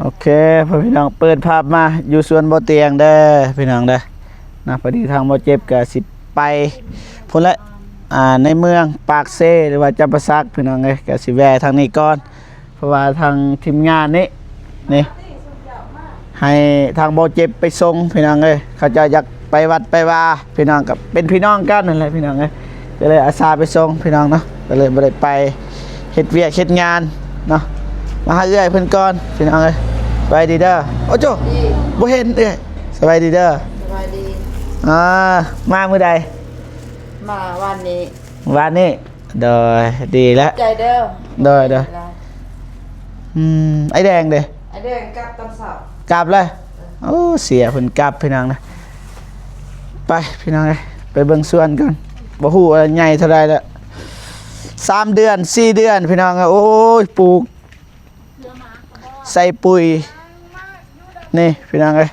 โอเคพี่น้องเปิดภาพมาอยู่สวนบ่เตียงเด้อพี่น้องเด้อนะพอดีทางบ่เจ็บก็สิไปพุ่นละในเมืองปากเซ่หรือว่าจำปาสักพี่น้องเอ้ยก็สิแวะทางนี้ก่อนเพราะว่าทางทีมงานนี่ให้ทางบ่เจ็บไปส่งพี่น้องเอ้ยเขาจะอยากไปวัดไปว่าพี่น้องกับเป็นพี่น้องกันนั่นแหละพี่น้องเอ้ยก็เลยอาสาไปส่งพี่น้องเนาะก็เลยบ่ได้ไปเฮ็ดเวียกเฮ็ดงานเนาะมาหาเอื้อยเพิ่นก่อนพี่น้องเอ้ยสบายดีเด้อโอ้โจบ่เห็นเอื้อยสบายดีเด้อสบายดีมามื้อใดมาวันนี้ โดยดีแล้วใจเด้อโดยไอ้แดงเด้ไอเด้งกลับตอนเช้ากลับเลยโอ้เสียเพิ่นกลับพี่น้องนะไปพี่น้องเอ้ยไปเบิ่งสวนก่อนบ่ฮู้ว่าใหญ่เท่าใดแล้ว3 เดือน 4 เดือนพี่น้องโอ้ยปลูกใส่ปุ๋ยนี่พี่น้องเอ้ย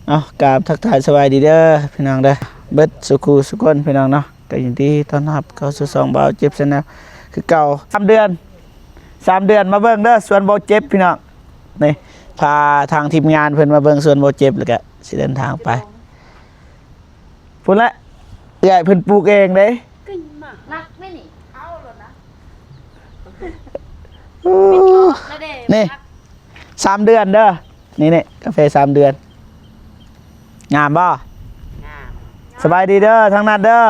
เอากราบทักทายสบายดีเด้อพี่น้องเด้อเบิดสุขุสุขคนพี่น้องเนาะก็ยินดีต้อนรับเข้าสู่ช่องบ่าวเจ็บชาแนลคือเก่า3 เดือนมาเบิ่งเด้อสวนบ่าวเจ็บพี่น้องนี่พาทางทีมงานเพิ่นมาเบิ่งสวนบ่าวเจ็บแล้วก็สิเดินทางไปพุ่นละใหญ่เพิ่นปลูกเองเด้กึ่งมากรักไม่หนิเอาหรอนะนี่3 เดือนเด้อนี่กาแฟ3 เดือนงามบ่สบายดีเด้อทางนั้นเด้อ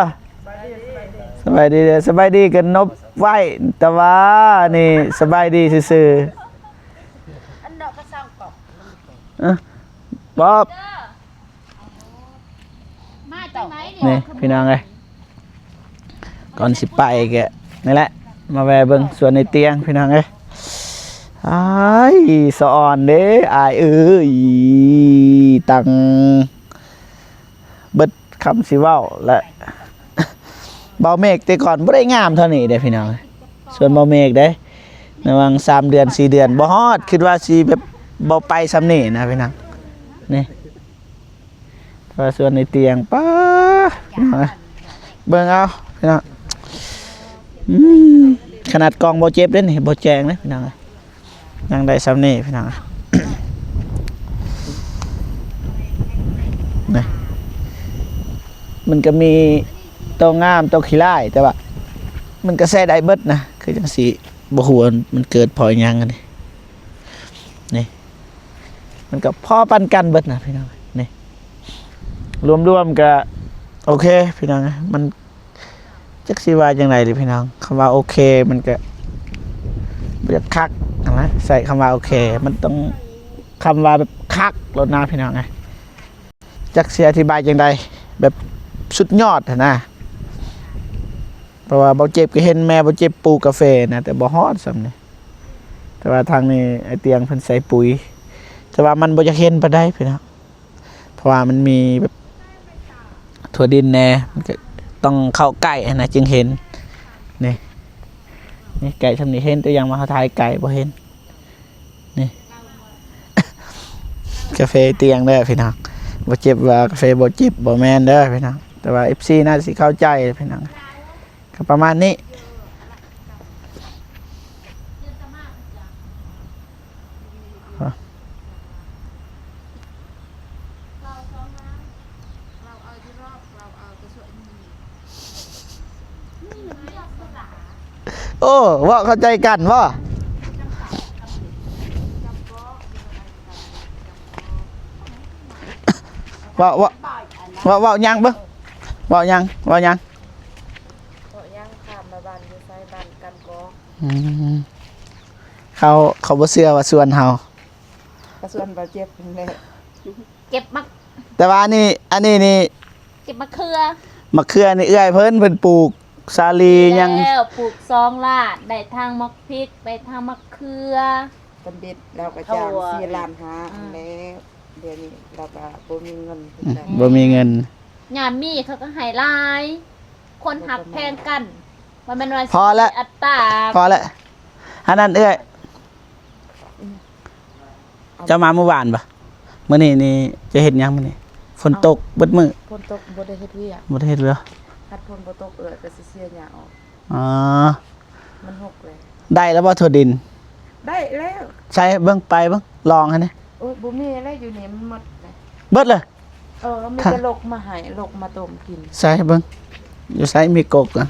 สบายดีเด้อสบายดีกันนบไหวแต่ว่านี่สบายดีซื่อๆอันดอกกระซังกอกบ๊อบมาจากไหนนี่พี่น้องเอ้ยก่อนสิไปแกนี่แหละมาแวะเบิ่งสวนในเตียงพี่น้องเอ้ยอ้ายสะอ่อนเด้อายเอ้ยตังเบิดคำสิเว้าและเบาเมฆแต่ก่อนบ่ได้งามเท่านี้เด้พี่น้องส่วนเบาเมฆเด้ระหว่าง3 เดือน 4 เดือนบ่ฮอดคิดว่าสิแบบบ่ไปซ้ำนี่นะพี่น้องนี่พอส่วนในเตียงป้าเบิ่งเอาพี่น้องขนาดกองบ่เจ็บเด้นี่บ่แจงเด้พี่น้องยังได้ซ้ำนี่พี่น้องนี่มันก็มีตัวงามตัวขี้ร้ายแต่ว่ามันก็แซ่ได้เบิดนะคือจังสิบ่ฮู้ว่ามันเกิดพอหยังกันนี่มันก็พอปันกันเบิดนะพี่น้องนี่รวมๆก็โอเคพี่น้องมันจักสิว่าจังได๋ดิพี่น้องคำว่าโอเคมันก็บ่อยากคักนะใส่คำว่าโอเคมันต้องคำว่าแบบคักรถน้าพี่น้องไงจักสิอธิบายจังได๋แบบสุดยอดนะเพราะว่าบ่เจ็บก็เห็นแม่บ่เจ็บปลูกกาแฟนะแต่บ่ฮอดซ้ำนี่แต่ว่าทางนี้ไอ้เตียงเพิ่นใส่ปุ๋ยแต่ว่ามันบ่อยากเห็นปานใดพี่น้องเพราะว่ามันมีแบบถั่วดินแน่มันก็ต้องเข้าใกล้นะจึงเห็นนี่ไก่ทำนี่เห็นตัวอย่างมาเขาถ่ายไก่บ่เห็นนี่ กาแฟเตียงเด้อพี่น้องบ่เจ็บว่ากาแฟบ่เจ็บบ่แม่นเด้อพี่น้องแต่ว่า FC น่าสิเข้าใจพี่น้องก็ประมาณนี้โอ้ว่าเข้าใจกันว่ายังบ่ว่ายังข้ามมาบ้านอยู่ไสบ้านกันกอเขาบ่เชื่อว่าส่วนเฮาก็ส่วนบ่เจ็บนั่นแหละเก็บมักแต่ว่าอันนี้นี่เก็บมะเขือนี่เอื้อยเพิ่นปลูกสาลียังแล้วปลูก2 ลาดได้ทางมักพริกไปทางมะเขือบัณฑิตเราก็จ้าง4 ล้านหาแล้วเดี๋ยวนี้เราก็บ่มีเงินยามมีเขาก็ให้หลายคนหักแพงกันมันเป็นว่าพอแล้วอัตราพอแล้วอันนั้นเอ้ยจะมาเมื่อวานปะมื้อนี้นี่จะเฮ็ดหยังมื้อนี้ฝนตกเบิดมื้อฝนตกบ่ได้เฮ็ดเวียกบ่ได้เฮ็ดเลยคัดฝนบ่ตกก็สิเสียหญ้าออกอ๋อมันหกเลยได้แล้วบ่ถั่วดิน ได้แล้ว ใช้เบิ่งไปเบิ่งลองให้นะ โอ้ยบ่มีอะไรอยู่นี่มันหมดเลย เบิดเลย มีแต่ลกมาให้ลกมาต้มกิน ใส่เบิ่งอยู่ใส่มีกกอ่ะ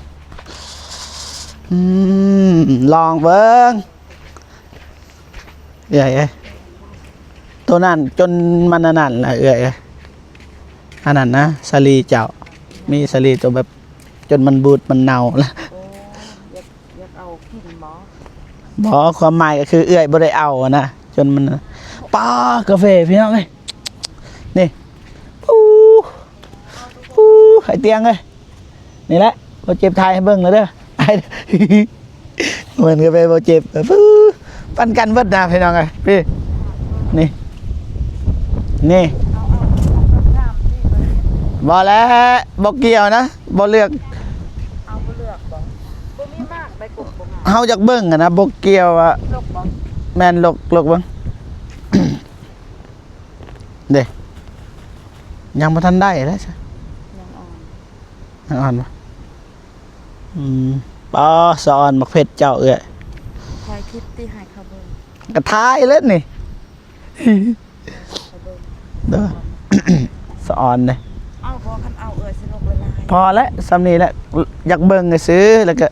ลองเบิ่งเอ้ยตัวนั้นจนมันอันนั่นล่ะเอ้ยอันนั้นนะสาลีเจ้ามีสาลีตัวแบบจนมันบูดมันเน่าแล้ว โอ้อยากเอากินหมอ บอกความหมายก็คือเอื้อยบ่ได้เอาอะนะจนมันป้ากาแฟพี่น้องเอ้ยนี่ปูไอเตียงเอ้ยนี่แหละบ่เจ็บทายให้เบิ่งเลยเด้อไอ้ เหมือนกาแฟบ่เจ็บปูปันกันเบิดนะพี่น้องเอ้ยพี่นี่นี่ เอางามนี่ก็ได้ บ่แล้วบ่เกี่ยวนะบ่เลือก เอาบ่เลือกบ่บ่มีมากได้กบบ่งาม เฮาอยากเบิ่งอะนะบ่เกี่ยวอะ ลกบ่ แม่นลกเบิ่ง เด้ยังบ่ทันได้เลยซะ ยังอ่อน ยังอ่อนบ่ปอสอนมักเผ็ดเจ้าเอ้ย ถ่ายคลิปที่ให้เขาเบิ่ง กระทายเล่นนี่ เขาเบิ่ง เด้อ สอนเลย เอาพอคันเอาสิลกละลาย พอแล้วสำนี้แหละอยากเบิ่งก็ซื้อแล้วก็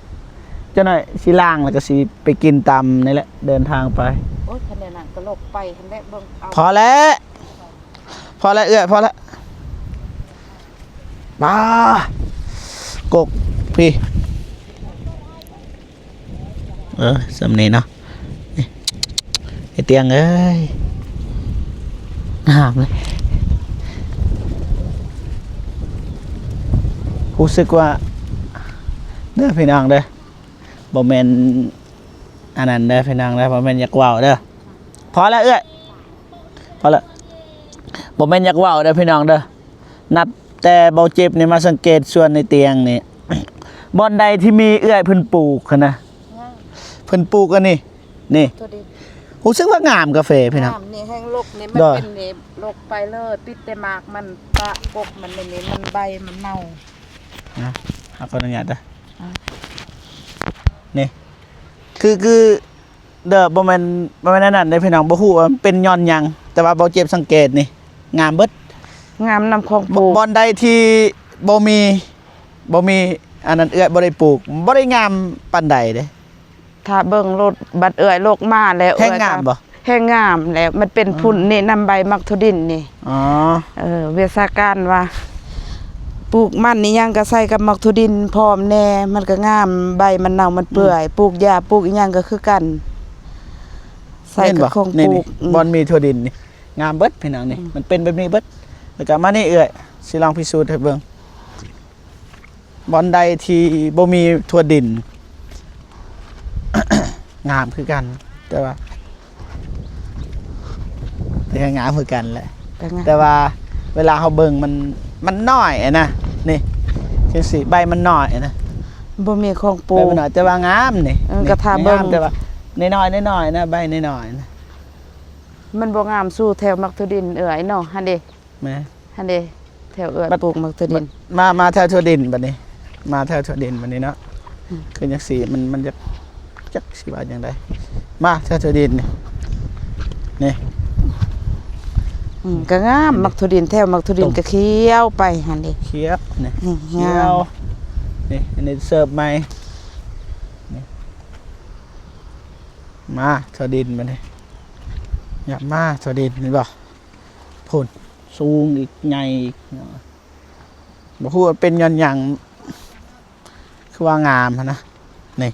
เจ้าหน่อยสิล้างแล้วก็สิไปกินตำนี่แหละเดินทางไป โอ้ยคันนั้นก็ลกไปคันได้เบิ่งเอา พอแล้วพอแล้วเอ้ยพอแล้วมากกพี่สำนี้เนาะนี่ไอเตียงเอ้ยหามเลยรู้สึกว่าเด้อพี่น้องเด้อบ่แม่นอันนั้นเด้อพี่น้องเด้อบ่แม่นอยากเว้าเด้อพอแล้วเอ้ยพอแล้วบ่แม่นอยากเว้าเด้อพี่น้องเด้อนับแต่เบาเจ็บนี่มาสังเกตส่วนในเตียงนี่ บ่อนใดที่มีเอื้อยเพิ่นปลูกหั้นนะเพิ่นปลูกอันนี้นี่ ตัวดี รู้สึกว่างามกาแฟพี่น้อง น้ำนี่แห้งลกนี่มัน ได้ เป็นนี่ลกไปเลยปิดแต่หมากมันปะกกมันนี่มันใบมันเน่า นะขออนุญาตนะ อ่ะ นี่คือเด้อบ่แม่นนั่นนั่นเด้อพี่น้องบ่ฮู้ว่ามันเป็นย้อนหยังแต่ว่าเบาเจ็บสังเกตนี่งามเบิด งามนำของปลูก บ่อนใดที่บ่มีอันนั้นเอื้อยบ่ได้ปลูกบ่ได้งามปานใดเด้ ถ้าเบิ่งรถบัดเอื้อยโลกมาแล้ว แห้งงามบ่ แห้งงามแล้วมันเป็นพุ่นนี่นำใบมักทุดินนี่ อ๋อ เวชาการว่าปลูกมันนี่ยังก็ใส่กับมักทุดินพร้อมแน่มันก็งามใบมันเน่ามันเปื่อยปลูกหญ้าปลูกอีหยังก็คือกัน ใส่ เห็น กับ บ่ ของ นี่ ปลูก บอนมีถั่วดินนี่งามเบิดพี่น้องนี่มันเป็นแบบนี้เบิดแล้วก็มานี่เอื้อยสิลองพิสูจน์ให้เบิ่งบอนใดที่บ่มีถั่วดิน งามคือกัน แต่ว่างามคือกันแหละ ก็งาม แต่ว่าเวลาเขาเบิ่งมันน้อยอะนะนี่จังสิใบมันน้อยอะนะ บ่มีของปลู ใบ ก มันน้อยแต่ว่างามนี่ กระทาเบิ่ง งามแต่ว่าน้อยๆน้อยๆนะใบน้อยๆนะ มันบ่งามสู้แถวมักทุดินเอื้อยเนาะหั่นเด้ แม่ หั่นเด้แถวเอื้อย บัด ปลูกมักทุดิน มาแถวถั่วดินบัดนี้ มาแถวถั่วดินบัดนี้เนาะคือจังสีมันจะจักสิว่าจังไดมาแถวถั่วดินนี่ ก็งามมักทุดินแถวมักทุดินก็เขียวไปหั่นเด้ เขียวนี่ ง เขีย าม วนี่อันนี้เสิร์ฟใหม่นี่มาถั่วดินบัดนี้อยากมาถั่วดินนี่บ่พุ่นสูงอีกใหญ่อีกเนาะบ่ฮู้ว่าเป็นย้อนหยังคือว่างามหั้นนะนี่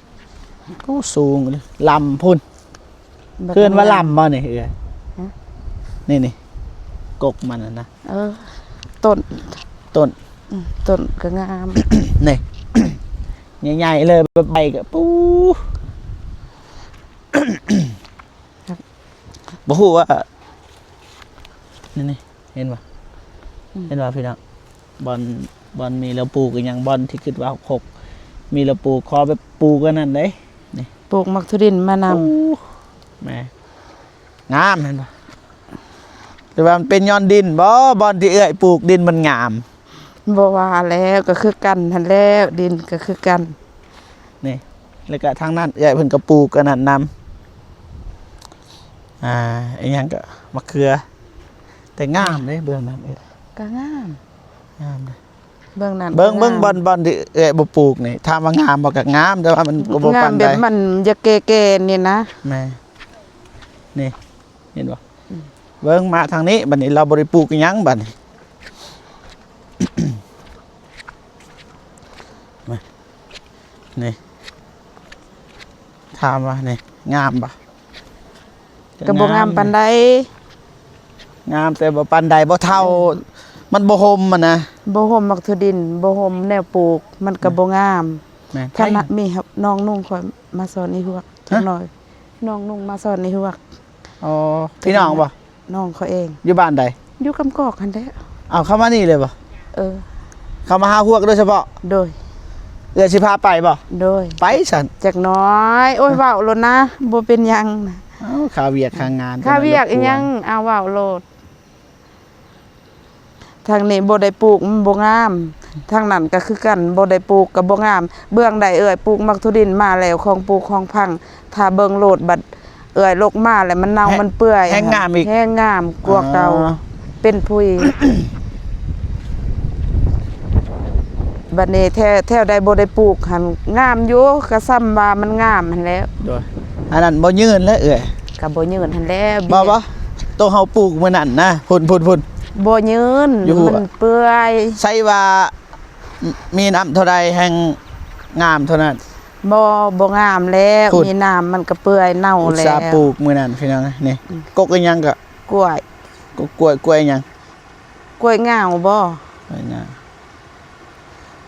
ก็สูงเลยลำพุ่น เพื่อนว่าลำบ่นี่เอ้ย ฮะ นี่กกมันนะ ต้น ต้น ต้นก็งาม นี่ ใหญ่ๆเลยใบก็ปู บ่ฮู้ว่านี่เห็นป่ะเห็นป่ะพี่น้องบอลมีแล้วปลูกอีหยังบอลที่คิดว่าหกมีแล้วปลูกขอไปปลูกกันนั่นเด้ ปลูกมักทุดินมานำ ปูแหม่งามเห็นป่ะหรือว่ามันเป็นย้อนดินบ่บอลที่เอื้อยปลูกดินมันงาม บ่ว่าแล้วก็คือกันหันแล้วดินก็คือกัน นี่แล้วก็ทางนั้นเอื้อยเพิ่นก็ปลูกกันนั่นนำ อีหยังก็มะเขือแต่งามเด้เบื้องนั้นเอ้ย ก็งาม งามเด้ เบื้องนั้น เบิ่ง ก็งาม บอนที่บ่ปลูกนี่ถามว่างามบ่ก็งามแต่ว่ามันก็บ่ งา ปาม น แบ ใด บมันจะแก่ๆนี่นะ แม่นี่เห็นบ่เบิ่งมาทางนี้บัดนี้เราบ่ได้ปลูกอิหยังบัดนี้ มานี่ถามว่านี่งามบ่ ก็บ่งามปานใด งามแต่บ่ปานใดบ่เท่า มันบ่ห่มมันนะ บ่ห่มมักทุดินบ่ห่มแนวปลูกมันก็บ่งาม แม่ คณะมีครับน้องนุ่งข่อยมาสอนอีหัวกจักหน่อยน้องนุ่งมาสอนอีหัวก อ๋อพี่น้องบ่ น้องเขาเอง อยู่บ้านใด อยู่กำกอกหั่นแหละ เอาเข้ามานี่เลยบ่ เออ เข้ามาหาพวกโดยเฉพาะ โดย เอื้อสิพาไปบ่ โดย ไปซั่น จักหน้อยโอ้ยเว้าโลดนะบ่เป็นหยังนะ เอ้าค่าเวียกค่างาน ข้าเวียกอีหยังเอาเว้าโลดทางนี้บ่ได้ปลูกมันบ่งามทางนั้นก็คือกันบ่ได้ปลูกก็บ่งาม เบื้องใดเอ่ยปลูกมักทุดินมาแล้วของปลูกของพัง ถ้าเบิ่งโลดบัดเอ่ยลกมาแล้วมันเน่ามันเปื่อย แห้งงามอีก แห้งงามกว่าเก่า อ๋อ เป็นพุย บัดนี้แถวใดบ่ได้ปลูกหันงามอยู่ก็ซ้ำว่ามันงามหันแหล้ว โดยอันนั้นบ่ยืนแล้วเอ้ย ก็บ่ยืนหันแหล้ว บ่ตัวเฮาปลูกมื้อนั้นนะพุ่น บ่ยืน อยู่ มันเปื่อย ใส่ว่ามีน้ำเท่าใดแห่งงามเท่านั้น บ่งามแล้ว พูด มีน้ำมันก็เปื่อยเน่า อุต แล้ สาห์ ว ปลูกมื้อนั้นพี่น้องนี่กกอีหยังก็ กล้วย กล้วยอีหยัง กล้วยงาวบ่ ไว้นะ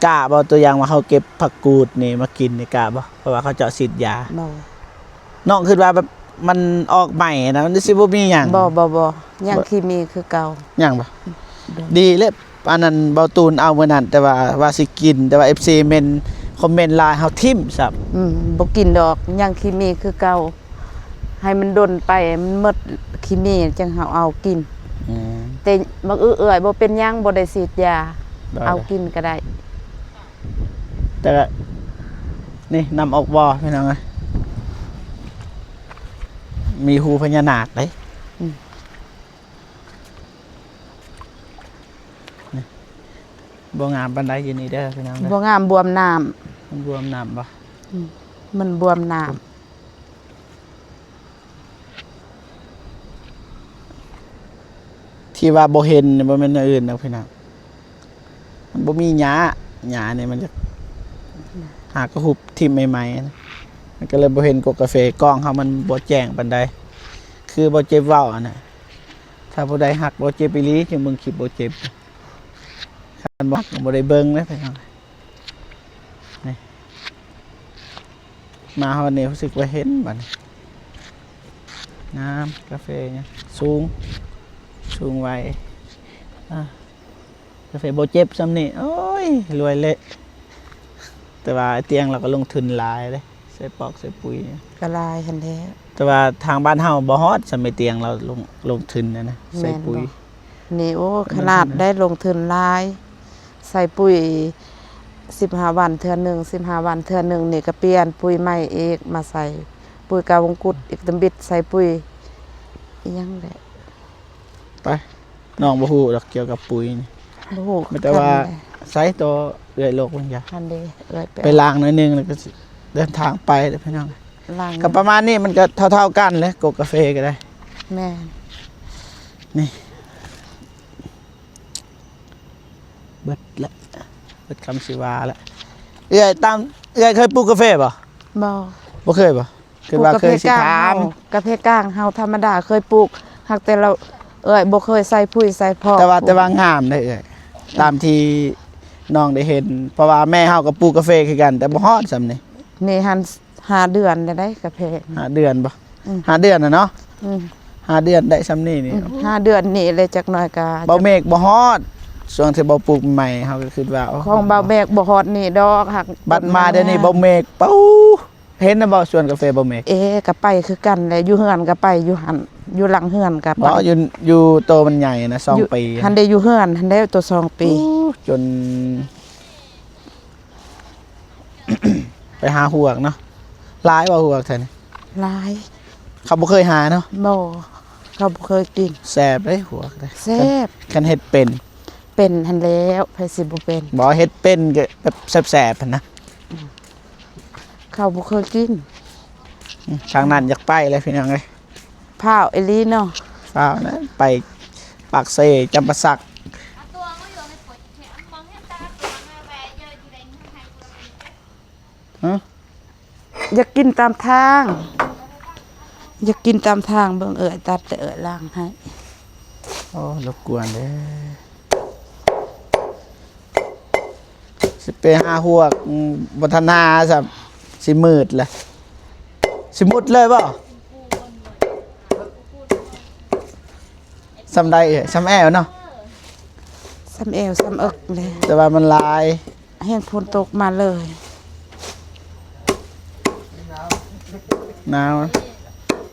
กะบ่ตัวอย่างว่าเขาเก็บผักกูดนี่มากินนี่กะบ่เพราะว่าเขาเจาะฉีดยา บ่ น้องคิดว่าแบบมันออกใหม่นะมันสิบ่มีหยัง บ่ยังเคมีคือเก่า หยังบ่ดีเลยอันนั้นเบาตูนเอามื้อนั้นแต่ว่าสิกินแต่ว่า FC เมนคอมเมนต์ไลน์เฮาทิ่มซับ บ่กินดอกยังเคมีคือเก่าให้มันดนไปมันหมดเคมีจังเฮาเอากิน แต่บักเอื้อยบ่เป็นหยังบ่ได้ฉีดยา ได้ เอากินก็ได้ แต่ก็นี่นำออกบ่พี่น้องเอ้ยมีหูพญานาคเด้นี่บ่งามปานใดอยู่นี่เด้อพี่น้องเด้ บ่ อง ามบวมน้ำ มันบวมน้ำบ่ มันบวมน้ำ ที่ว่าบ่เห็นนี่บ่แม่นอันอื่นนะพี่น้องมันบ่มีหญ้านี่มันจะหากระหุบทิ่มใหม่ๆนะมันก็เลยบ่เห็นกกกาแฟกล้องเฮามันบ่แจ้งปานใดคือบ่เจ็บเว้าอันน่ะถ้าผู้ใดฮักบ่เจ็บอีหลีจึงเบิ่งคลิปบ่เจ็บคันบ่ฮักก็บ่ได้เบิ่งนะพี่น้องนี่มาฮอดนี่รู้สึกว่าเห็นบัดนี้น้ำกาแฟเนี่ยสูงไว้กาแฟโบเจ็บซ้ำนี่โอ้ยรวยเละแต่ว่าเตียงเราก็ลงทุนหลายเลยใส่ปอกใส่ปุ๋ย ก็ลายหั่นแหละ แต่ว่าทางบ้านเฮาบ่ฮอดสมัยเตียงเราลงทุนนะใส่ปุ๋ย แม่นบ่ นี่โอ้ขนาดได้ลงทุนหลาย ใส่ปุ๋ย15วันเทื่อหนึง15วันเทื่อหนึงนี่ก็เปลี่ยนปุ๋ยใหม่อีกมาใส่ปุ๋ยกาวงกุดอีกตำบิดใส่ปุ๋ยอีหยังแหละ ไปน้องบ่ฮู้ดอกเกี่ยวกับปุ๋ยนี่ บ่ฮู้ แต่ว่าใส่ตัวเอื้อยโลกมันอย่า อันเด้เอ้ย ไปล้างหน่อยนึงแล้วก็สิเดินทางไปเด้อพี่น้อง ล้าง ก็ประมาณนี้มันก็เท่าๆกันเลยกกกาแฟก็ได้ แม่น นี่เบิดละเบิดคำสิวาละเอื้อยเคยปลูกกาแฟป่ะ บ่ บ่เคยป่ะคือว่าเคยสิถาม กาแฟก้างเฮาธรรมดาเคยปลูกหักแต่เราบ่เคยใส่ปุ๋ยใส่พอก แต่ว่างามได้เอื้อยตามที่น้องได้เห็น เพราะว่าแม่เฮาก็ปลูกกาแฟคือกัน แต่บ่ฮอดซำนี่ นี่หัน5 เดือนได้กาแฟ 5 เดือนบ่ อืม 5 เดือนน่ะเนาะ อืม 5 เดือนได้ซำนี่นี่ 5 เดือนนี่เลยจักหน่อยก็ เบาเมฆบ่ฮอดช่วงที่บ่ปลูกใหม่เฮาก็คิดว่าโ ของเบาแบกบ่ฮอดนี่ดอกหัก บัดมาเดี๋ยวนี้เบาเมฆปูเห็นนะบ่สวนกาแฟเบาเมฆ ก็ไปคือกันแหละอยู่เฮือนก็ไปอยู่หันอยู่หลังเฮือนก็ไป เพราะอยู่โตมันใหญ่นะ2 ปี หันได้อยู่เฮือนหันได้ตัว2 ปี จน ไปหาหวกเนาะหลายบ่หวกแท้นี่ หลาย เขาบ่เคยหาเนาะ บ่เขาบ่เคยกิน แซ่บเด้หัวเลย แซ่บ คันเฮ็ดเป็น เป็นหันแล้วไผสิบ่เป็น บ่เฮ็ดเป็นก็แบบแซ่บๆหั่นนะ เขาบ่เคยกิน ทางนั้นอยากไปเลยพี่น้องเอ้ย พาวอีหลีเนาะ ฟ้าวนะไปปากเซจำปาสัก ตัวก็อยู่ในปวดแขนมองให้ตาตัวมาแวเยอะทีไรนี่ให้ตัว ฮะ อยากกินตามทาง อยากกินตามทางเบิ่งตัดแต่ล้างให้ โอ้รบกวนเด้อสิไปหาหวกบ่ทันหาซับสิมืดแหละสิมุดเลยบ่ซำใดเอ้ยซำแอวเนาะ ซ้ำเอวซ้ำเอิกเลย แต่ว่ามันลาย เห็นฝนตกมาเลย หนาว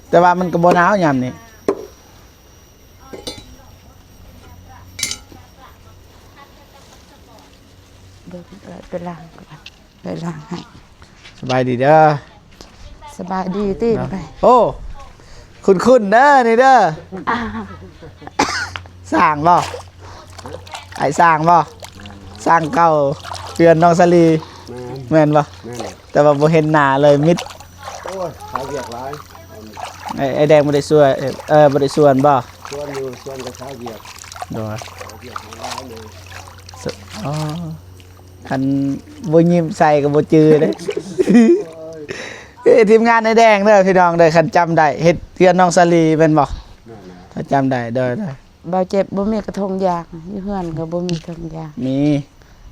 แต่ว่ามันก็บ่หนาวยามนี้ เบิ่งไปล้างก่อนไปล้างให้ สบายดีเด้อ สบายดีตีนไป โอ้คุณเด้อนี่เด้อสร้างบ่ไอ้สร้างบ่สร้างเก่าเพื่อนน้องสลีแม่นบ่ นั่นแหละ แต่ว่าบ่เห็นหน้าเลยมิด โอ้ยขายเบียกหลาย ไอ้แดงบ่ได้ส่วนบ่ได้ส่วนบ่ ส่วนอยู่ส่วนกับขายเบียก โดย ขายเบียกหลายเลย อ๋อคันบ่ยิ้มใส่ก็บ่จือเด้ ทีมงานไอ้แดงเด้อพี่น้องเด้อคันจำได้เฮ็ดเพื่อนน้องสลีแม่นบ่ นั่นแหละ ถ้าจำได้เด้อ บ่าวเจ็บบ่มีกระทงยางอยู่เฮือนก็บ่มีกระทงยาง มี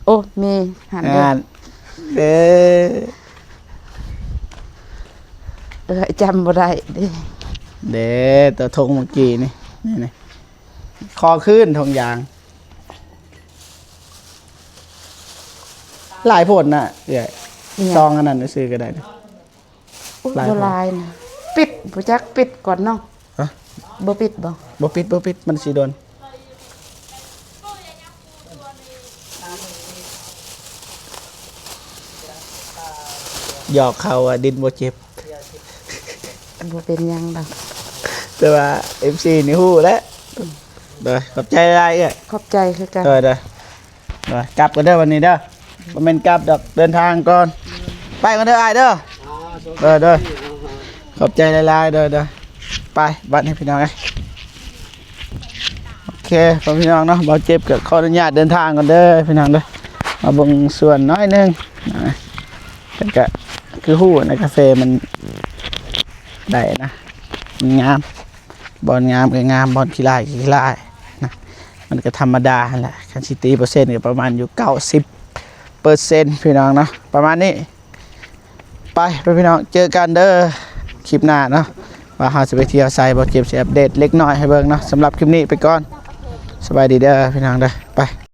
โอ้มีหันเด้ งานเด้อ จำบ่ได้เด้ เด้ตัวธงเมื่อกี้นี่คอขึ้นธงยางหลายผลน่ะเอ้ยซองอันนั้นซื้อก็ได้นะ อุ๊ย หลาย บ่ คน ลายนะปิดบ่จักปิดก่อนเนาะ ฮะ บ่ปิดบ่ บ่ปิดมันสิโดนหยอกเขาอ่ะดินบ่เจ็บ บ่เป็นหยังดอก แต่ว่า MC นี่ฮู้แล้วเด้อขอบใจหลายเอ้ย ขอบใจคือกัน เด้อกลับกันเด้อวันนี้เด้อบ่แม่นกลับดอกเดินทางก่อนไปกันเด้ออ้ายเด้อเด้อขอบใจหลายๆเด้อไปบัดนี้พี่น้องเอ้ยโอเคพ่อพี่น้องเนาะบ่เจ็บก็ขออนุญาตเดินทางก่อนเด้อพี่น้องเด้อมาเบิ่งส่วนน้อยหนึงนะแต่ก็คือฮู้ในกาแฟมันได้นะมันงามบอนงามก็งามบอนขี้ลายก็ขี้ลายนะมันก็ธรรมดาหั่นแหละคันสิตีเปอร์เซ็นต์ก็ประมาณอยู่90%พี่น้องเนาะประมาณนี้ไปพี่น้องเจอกันเด้อคลิปหน้าเนาะว่าเราจะไปเที่ยวไซบ่เจ็บสิอัปเดตเล็กน้อยให้เบิ่งเนาะสำหรับคลิปนี้ไปก่อนสบายดีเด้อพี่น้องเด้อไป